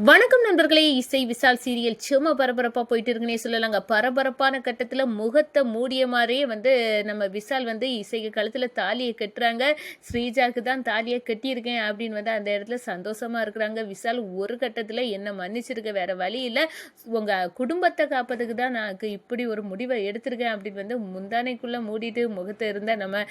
வணக்கம் நண்பர்களே. இசை விஷால் சீரியல் சும்மா பரபரப்பாக போயிட்டு இருக்குன்னே சொல்லலாங்க. பரபரப்பான கட்டத்தில் முகத்தை மூடிய மாதிரியே நம்ம விஷால் இசைக்கு கழுத்தில் தாலியை கட்டுறாங்க. ஸ்ரீஜாவுக்கு தான் தாலியை கட்டியிருக்கேன் அப்படின்னு அந்த இடத்துல சந்தோஷமாக இருக்கிறாங்க. விஷால் ஒரு கட்டத்தில் என்ன மன்னிச்சிருக்க, வேற வழி இல்லை, உங்கள் குடும்பத்தை காப்பதுக்கு தான் நான் இப்படி ஒரு முடிவை எடுத்திருக்கேன் அப்படின்னு முந்தானைக்குள்ளே மூடிட்டு முகத்தை இருந்த நம்ம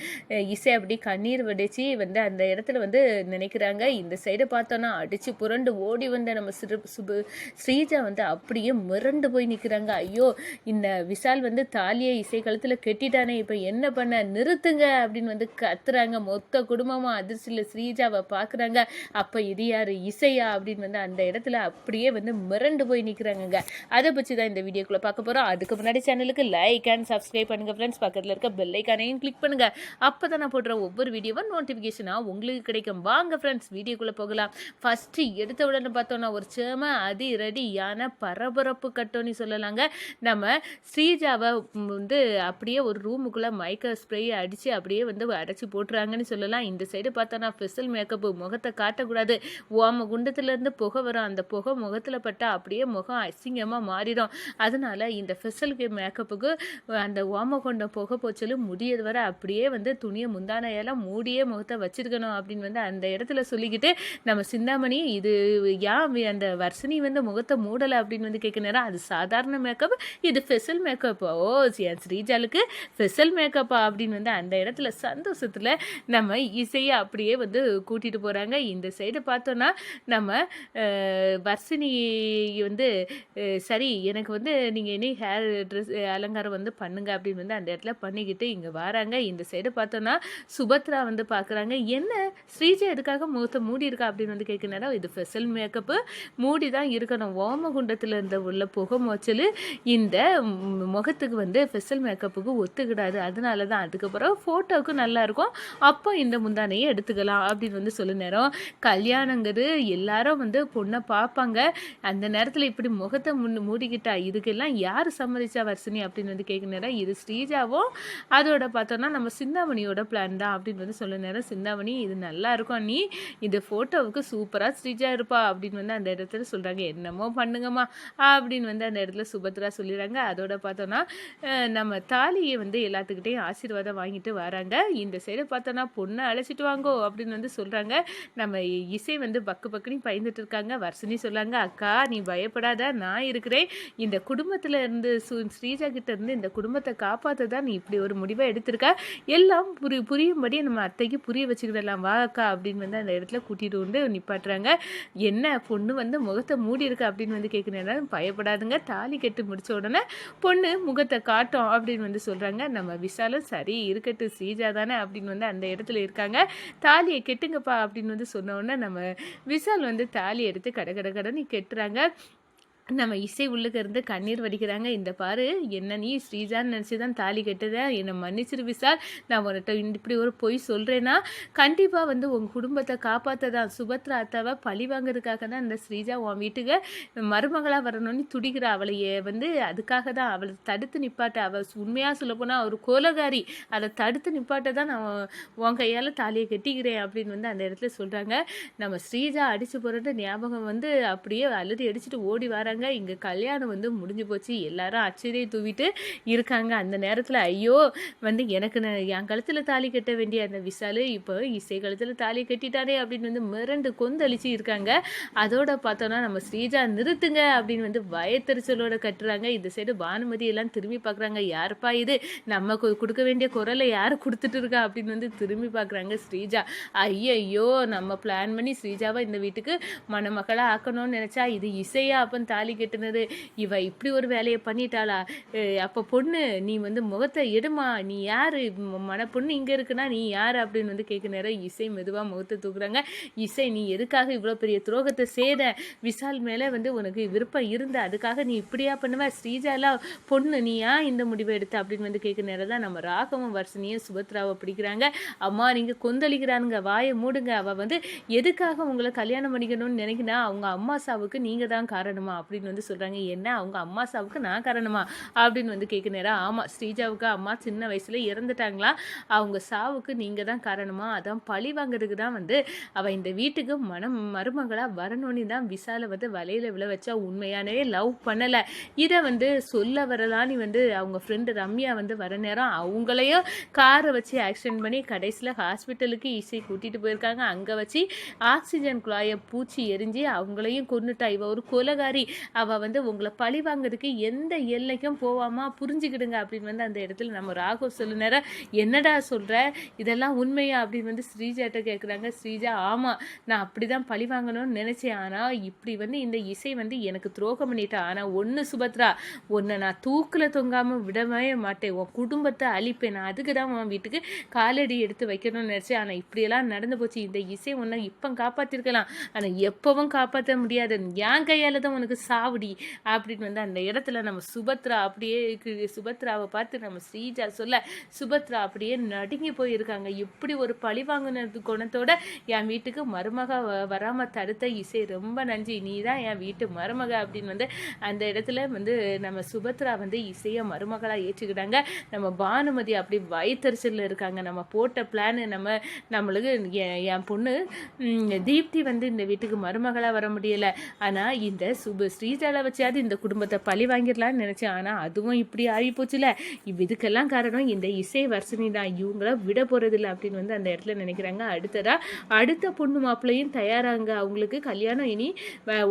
இசை அப்படி கண்ணீர் வடிச்சு அந்த இடத்துல நினைக்கிறாங்க. இந்த சைடை பார்த்தோன்னா அடிச்சு புரண்டு ஓடி நம்ம ஸ்ரீஜா அப்படியே மிரண்டு போய் நிற்கிறாங்க. ஐயோ, இந்த விஷால் தாலியை இசை கழுத்தில் கெட்டிட்டானே, இப்போ என்ன பண்ண, நிறுத்துங்க அப்படின்னு கத்துறாங்க. மொத்த குடும்பமாக அதிர்ச்சியில் ஸ்ரீஜாவை பார்க்குறாங்க. அப்போ இது யார், இசையா அப்படின்னு அந்த இடத்துல அப்படியே மிரண்டு போய் நிற்கிறாங்க. அதை பற்றி தான் இந்த வீடியோக்குள்ளே பார்க்க போகிறோம். அதுக்கு முன்னாடி சேனலுக்கு லைக் அண்ட் சப்ஸ்கிரைப் பண்ணுங்கள் ஃப்ரெண்ட்ஸ். பக்கத்தில் இருக்க பெல் ஐக்கானையும் கிளிக் பண்ணுங்கள். அப்போ தான் நான் போடுற ஒவ்வொரு வீடியோவும் நோட்டிஃபிகேஷனாக உங்களுக்கு கிடைக்கும். வாங்க ஃப்ரெண்ட்ஸ், வீடியோக்குள்ளே போகலாம். ஃபஸ்ட்டு எடுத்த உடனே பார்த்தோன்னா ஒரு சேம அதிரடியான பரபரப்பு கட்டோன்னு சொல்லலாங்க. நம்ம ஸ்ரீஜாவை அப்படியே ஒரு ரூமுக்குள்ளே மைக்க ஸ்ப்ரே அடித்து அப்படியே அடைச்சி போட்டுறாங்கன்னு சொல்லலாம். இந்த சைடு பார்த்தோன்னா ஸ்பெஷல் மேக்கப்பு, முகத்தை காட்டக்கூடாது, ஓம குண்டத்துலேருந்து புகை வரும், அந்த புகை முகத்தில் பட்டால் அப்படியே முகம் அசிங்கமாக மாறிடும். அதனால இந்த ஸ்பெஷல் மேக்கப்புக்கு அந்த ஓம கொண்ட புகை போச்சலும் முடியது வர அப்படியே துணியை முந்தானையெல்லாம் மூடியே முகத்தை வச்சிருக்கணும் அப்படின்னு அந்த இடத்துல சொல்லிக்கிட்டு நம்ம சிந்தாமணி இது அந்த வர்ஷினி முகத்தை மூடலை அப்படின்னு கேட்க நேரம், அது சாதாரண மேக்கப், இது ஸ்பெஷல் மேக்கப். ஓ, என் ஸ்ரீஜாலுக்கு ஸ்பெஷல் மேக்கப்பா அப்படின்னு அந்த இடத்துல சந்தோஷத்தில் நம்ம இசையை அப்படியே கூட்டிகிட்டு போகிறாங்க. இந்த சைடு பார்த்தோன்னா நம்ம வர்ஷினி சரி எனக்கு நீங்கள் இனி ஹேர் ட்ரெஸ் அலங்காரம் பண்ணுங்க அப்படின்னு அந்த இடத்துல பண்ணிக்கிட்டு இங்கே வராங்க. இந்த சைடு பார்த்தோன்னா சுபத்ரா பார்க்குறாங்க. என்ன ஸ்ரீஜா எதுக்காக முகத்தை மூடி இருக்கா அப்படின்னு கேட்க நேரம், இது ஸ்பெஷல் மேக்கப்பு, மூடி தான் இருக்கணும், ஓமகுண்டத்தில் இருந்த உள்ள புகை மோச்சல் இந்த முகத்துக்கு ஸ்பெஷல் மேக்கப்புக்கு ஒத்துக்கிடாது, அதனால தான். அதுக்கப்புறம் ஃபோட்டோவுக்கு நல்லாயிருக்கும், அப்போ இந்த முந்தானையை எடுத்துக்கலாம் அப்படின்னு சொல்ல நேரம், கல்யாணங்கிறது எல்லாரும் பொண்ணை பார்ப்பாங்க, அந்த நேரத்தில் இப்படி முகத்தை மூடிக்கிட்டா இதுக்கெல்லாம் யார் சம்மதிச்சா வர்ஷினி அப்படின்னு கேட்க நேரம், இது ஸ்ரீஜாவும் அதோட பார்த்தோன்னா நம்ம சிந்தாமணியோட பிளான் தான் அப்படின்னு சொல்ல நேரம், சிந்தாமணி இது நல்லா இருக்கும், நீ இந்த ஃபோட்டோவுக்கு சூப்பராக ஸ்ரீஜா இருப்பா அப்படின்னு அந்த இடத்துல சொல்கிறாங்க. என்னமோ பண்ணுங்கம்மா அப்படின்னு அந்த இடத்துல சுபத்ரா சொல்லிடுறாங்க. அதோட பார்த்தோன்னா நம்ம தாலியை எல்லாத்துக்கிட்டையும் ஆசீர்வாதம் வாங்கிட்டு வராங்க. இந்த சைடு பார்த்தோன்னா பொண்ணை அழைச்சிட்டு வாங்கோ அப்படின்னு சொல்கிறாங்க. நம்ம இசை பக்கு பக்குன்னு பயந்துட்டு இருக்காங்க. வர்ஷினி சொல்கிறாங்க, அக்கா நீ பயப்படாத, நான் இருக்கிறேன், இந்த குடும்பத்தில் இருந்து ஸ்ரீஜா கிட்ட இருந்து இந்த குடும்பத்தை காப்பாற்ற தான் நீ இப்படி ஒரு முடிவை எடுத்திருக்க, எல்லாம் புரியும்படி நம்ம அத்தைக்கு புரிய வச்சுக்கிடலாம் வா அக்கா அப்படின்னு அந்த இடத்துல கூட்டிட்டு நிப்பாட்டுறாங்க. என்ன பொண்ணு முகத்தை மூடி இருக்கு அப்படின்னு கேட்குறேன், பயப்படாதுங்க, தாலி கட்டு முடிச்ச உடனே பொண்ணு முகத்தை காட்டும் அப்படின்னு சொல்கிறாங்க. நம்ம விஷாலும் சரி இருக்கட்டும், ஸ்ரீஜா தானே அப்படின்னு அந்த இடத்துல இருக்காங்க. தாலியை கெட்டுங்கப்பா அப்படின்னு சொன்ன உடனே நம்ம விஷால் தாலி எடுத்து கடன்னு கெட்டுறாங்க. நம்ம இசை உள்ளுக்கு இருந்து கண்ணீர் வடிக்கிறாங்க. இந்த பாரு, என்ன நீ ஸ்ரீஜான்னு நினச்சி தான் தாலி கட்டுதேன், என்னை மன்னிச்சிரு விஷால், நான் உன்கிட்ட இப்படி ஒரு பொய் சொல்கிறேன்னா கண்டிப்பாக உங்கள் குடும்பத்தை காப்பாற்ற தான், சுபத்ரா அத்தாவை பழி வாங்கிறதுக்காக தான் இந்த ஸ்ரீஜா உன் வீட்டுக்கு மருமகளாக வரணும்னு துடிக்கிறா, அவளையே அதுக்காக தான் அவளை தடுத்து நிப்பாட்ட, அவள் உண்மையாக சொல்லப்போனால் ஒரு கோலகாரி, அதை தடுத்து நிப்பாட்ட தான் நான் உன் கையால் தாலியை கட்டிக்கிறேன் அப்படின்னு அந்த இடத்துல சொல்கிறாங்க. நம்ம ஸ்ரீஜா அடித்து போகிறது ஞாபகம் அப்படியே அழுது அடிச்சுட்டு ஓடி வராங்க. இங்கே கல்யாணம் முடிஞ்சு போச்சு, எல்லாரும் அச்சரியை தூவிட்டு இருக்காங்க. அந்த நேரத்தில் ஐயோ எனக்கு என் கழுத்தில் தாலி கட்ட வேண்டிய அந்த விஷாலு இப்போ இசை கழுத்தில் தாலி கட்டிட்டானே அப்படின்னு மிரண்டு கொந்தளிச்சு இருக்காங்க. அதோட பார்த்தோன்னா நம்ம ஸ்ரீஜா நிறுத்துங்க அப்படின்னு பயத்தறிச்சலோட கட்டுறாங்க. இந்த சைடு பானுமதி எல்லாம் திரும்பி பார்க்குறாங்க, யாருப்பா இது, நம்ம கொடுக்க வேண்டிய குரலை யார் கொடுத்துட்டு இருக்கா அப்படின்னு திரும்பி பார்க்குறாங்க ஸ்ரீஜா. ஐயோ, நம்ம பிளான் பண்ணி ஸ்ரீஜாவை இந்த வீட்டுக்கு மணமக்களாக ஆக்கணும்னு நினச்சா இது இசையா அப்போ தாலி கட்டுனது, இவ இப்படி ஒரு வேலையை பண்ணிட்டாளா, அப்போ பொண்ணு நீ முகத்தை எடுமா, நீ யாரு, மன பொண்ணு இங்கே இருக்குன்னா நீ யார் அப்படின்னு கேட்க நேரம் இசை மெதுவாக முகத்தை தூக்குறாங்க. இசை, நீ எதுக்காக இவ்வளோ பெரிய துரோகத்தை செய்த, விஷால் மேலே உனக்கு விருப்பம் இருந்த, அதுக்காக நீ இப்படியா பண்ணுவ, ஸ்ரீஜாலாம் பொண்ணு, நீ ஏன் இந்த முடிவை எடுத்த அப்படின்னு கேட்க நேரம் தான் நம்ம ராகவும் வர்ஷினியும் சுபத்ராவை பிடிக்கிறாங்க. அம்மா நீங்கள் கொந்தளிக்கிறானுங்க, வாயை மூடுங்க, அவள் எதுக்காக உங்களை கல்யாணம் பண்ணிக்கணும்னு நினைக்கினா அவங்க அம்மா சாவுக்கு நீங்கள் தான் காரணமா அப்படின்னு அப்படின்னு வந்து சொல்கிறாங்க. என்ன அவங்க அம்மா சாவுக்கு நான் காரணமா அப்படின்னு வந்து கேட்க நேரம், ஆமாம் ஸ்ரீஜாவுக்கு அம்மா சின்ன வயசில் இறந்துட்டாங்களா, அவங்க சாவுக்கு நீங்கள் தான் காரணமா, அதான் பழி வாங்குறதுக்கு தான் வந்து அவள் இந்த வீட்டுக்கு மருமகளாக வரணும்னு தான் விசாலை வந்து வலையில் விழ வச்சா, உண்மையானவே லவ் பண்ணலை. இதை வந்து சொல்ல வரலான்னு வந்து அவங்க ஃப்ரெண்டு ரம்யா வந்து வர நேரம் அவங்களையும் காரை வச்சு ஆக்சிடென்ட் பண்ணி கடைசியில் ஹாஸ்பிட்டலுக்கு இசை கூட்டிகிட்டு போயிருக்காங்க. அங்கே வச்சு ஆக்சிஜன் குழாயை பூச்சி எரிஞ்சு அவங்களையும் கொண்டுட்டா. இவ ஒரு கொலகாரி, அவள் வந்து உங்களை பழி வாங்குறதுக்கு எந்த எல்லைக்கும் போவாமா, புரிஞ்சுக்கிடுங்க அப்படின்னு வந்து அந்த இடத்துல நம்ம ராகவ் சொல்ல நேரம், என்னடா சொல்கிற, இதெல்லாம் உண்மையா அப்படின்னு வந்து ஸ்ரீஜாட்ட கேட்குறாங்க. ஸ்ரீஜா, ஆமாம் நான் அப்படி தான் பழி வாங்கணும்னு நினச்சேன், ஆனால் இப்படி வந்து இந்த இசை வந்து எனக்கு துரோகம் பண்ணிட்டா. ஆனால் ஒன்று சுபத்ரா, உன்னை நான் தூக்கில் தொங்காமல் விடவே மாட்டேன், உன் குடும்பத்தை அழிப்பேன், நான் அதுக்கு தான் உன் வீட்டுக்கு காலடி எடுத்து வைக்கணும்னு நினச்சேன். ஆனால் இப்படியெல்லாம் நடந்து போச்சு. இந்த இசை உன்னை இப்போ காப்பாற்றிருக்கலாம், ஆனால் எப்பவும் காப்பாற்ற முடியாது, என் கையால் தான் உனக்கு சாவடி அப்படின்னு வந்து அந்த இடத்துல நம்ம சுபத்ரா அப்படியே சுபத்ராவை பார்த்து நம்ம ஸ்ரீஜா சொல்ல, சுபத்ரா அப்படியே நடுங்கி போயிருக்காங்க. இப்படி ஒரு பழி வாங்கினது குணத்தோட என் வீட்டுக்கு மருமக வராமல் தடுத்த இசை ரொம்ப நன்றி, நீ தான் என் வீட்டு மருமக அப்படின்னு வந்து அந்த இடத்துல வந்து நம்ம சுபத்ரா வந்து இசையை மருமகளாக ஏற்றுக்கிட்டாங்க. நம்ம பானுமதி அப்படி வயிற்றுச்சலில் இருக்காங்க. நம்ம போட்ட பிளானு நம்மளுக்கு என் பொண்ணு தீப்தி வந்து இந்த வீட்டுக்கு மருமகளாக வர முடியலை, ஆனால் இந்த ஸ்ரீஜாலை வச்சாது இந்த குடும்பத்தை பழி வாங்கிடலான்னு நினச்சேன், ஆனால் அதுவும் இப்படி ஆகி போச்சுல. இதுக்கெல்லாம் காரணம் இந்த இசை வர்ஷினி தான், இவங்கள விட போகிறதில்ல அப்படின்னு வந்து அந்த இடத்துல நினைக்கிறாங்க. அடுத்த பொண்ணு மாப்பிள்ளையும் தயாராங்க, அவங்களுக்கு கல்யாணம் இனி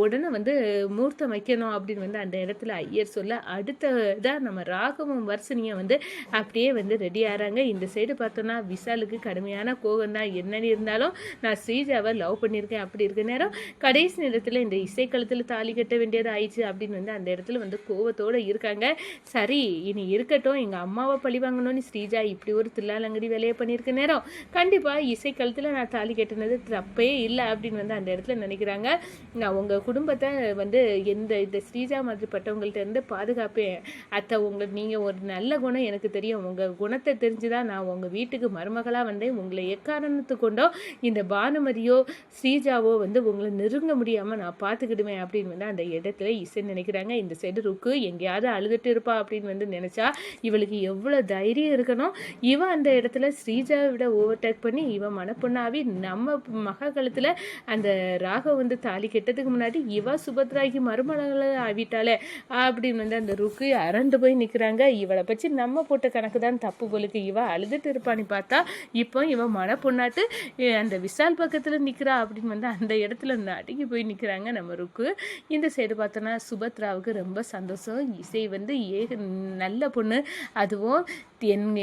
உடனே வந்து மூர்த்தம் வைக்கணும் அப்படின்னு வந்து அந்த இடத்துல ஐயர் சொல்ல, அடுத்ததான் நம்ம ராகவும் வர்ஷினியும் வந்து அப்படியே வந்து ரெடி ஆகிறாங்க. இந்த சைடு பார்த்தோன்னா விசாலுக்கு கடுமையான கோபம் தான், என்னன்னு இருந்தாலும் நான் ஸ்ரீஜாவை லவ் பண்ணியிருக்கேன் அப்படி இருக்க நேரம் கடைசி நேரத்தில் இந்த இசைக்களத்தில் தாலி கட்ட வேண்டியது ஆயிடுச்சு அப்படின்னு வந்து அந்த இடத்துல வந்து கோவத்தோடு இருக்காங்க. சரி இனி இருக்கட்டும், எங்கள் அம்மாவை பழி வாங்கணும்னு ஸ்ரீஜா இப்படி ஒரு தில்லாலங்கடி வேலையை பண்ணியிருக்க நேரம் கண்டிப்பாக இசைக்களத்தில் நான் தாலி கட்டினது தப்பே இல்லை அப்படின்னு வந்து அந்த இடத்துல நினைக்கிறாங்க. நான் உங்கள் குடும்பத்தை வந்து இந்த ஸ்ரீஜா மாதிரி பட்டவங்கள்ட்ட இருந்து பாதுகாப்பேன் அத்தை, நீங்கள் ஒரு நல்ல குணம் எனக்கு தெரியும், உங்கள் குணத்தை தெரிஞ்சுதான் நான் உங்கள் வீட்டுக்கு மருமகளாக வந்தேன், உங்களை எக்காரணத்து கொண்டோ இந்த பானுமதியோ ஸ்ரீஜாவோ வந்து உங்களை நெருங்க முடியாமல் நான் பார்த்துக்கிடுவேன் அப்படின்னு வந்து அந்த இடத்துல இசை நினைக்கிறாங்க. இந்த சைடு ருக்கு எங்கேயாவது அழுதுட்டு இருப்பா அப்படின்னு வந்து நினச்சா இவளுக்கு எவ்வளோ தைரியம் இருக்கணும். இவன் அந்த இடத்துல ஸ்ரீஜாவை விட ஓவர்டேக் பண்ணி இவன் மனப்பொண்ணாவி நம்ம மக கழுத்தில் அந்த ராகவ் வந்து தாலி கெட்டதுக்கு முன்னாடி இவ சுபத்ராய்க்கு மருமகளை ஆவிட்டாலே அப்படின்னு வந்து அந்த ருக்கு அரண்டு போய் நிற்கிறாங்க. இவளை பற்றி நம்ம போட்ட கணக்கு தான் தப்பு போலுக்கு, இவ அழுதுட்டு இருப்பான்னு பார்த்தா இப்போ இவன் மனப்பொண்ணாட்டு அந்த விசால் பக்கத்தில் நிற்கிறா அப்படின்னு வந்து அந்த இடத்துல நடுங்கி போய் நிற்கிறாங்க நம்ம ருக்கு. இந்த சைடு பார்த்தோன்னா சுபத்ராவுக்கு ரொம்ப சந்தோஷம், இசை வந்து நல்ல பொண்ணு, அதுவும்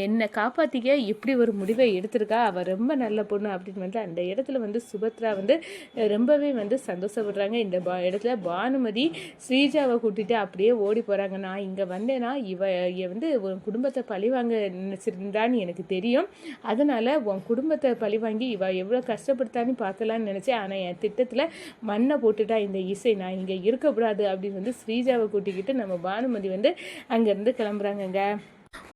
என்னை காப்பாற்றிக்க எப்படி ஒரு முடிவை எடுத்திருக்கா, அவள் ரொம்ப நல்ல பொண்ணு அப்படின்னு வந்து அந்த இடத்துல வந்து சுபத்ரா வந்து ரொம்பவே வந்து சந்தோஷப்படுறாங்க. இந்த இடத்துல பானுமதி ஸ்ரீஜாவை கூட்டிட்டு அப்படியே ஓடி போகிறாங்க. நான் இங்கே வந்தேன்னா இவ வந்து உன் குடும்பத்தை பழி வாங்க நினச்சிருந்தான்னு எனக்கு தெரியும், அதனால் உன் குடும்பத்தை பழி வாங்கி இவ எவ்வளோ கஷ்டப்படுத்தான்னு பார்க்கலான்னு நினச்சேன், ஆனால் என் திட்டத்தில் மண்ணை போட்டுட்டா இந்த இசை, நான் இங்கே இருக்கக்கூடாது அப்படின்னு வந்து ஸ்ரீஜாவை கூட்டிக்கிட்டு நம்ம பானுமதி வந்து அங்கேருந்து கிளம்புறாங்கங்க.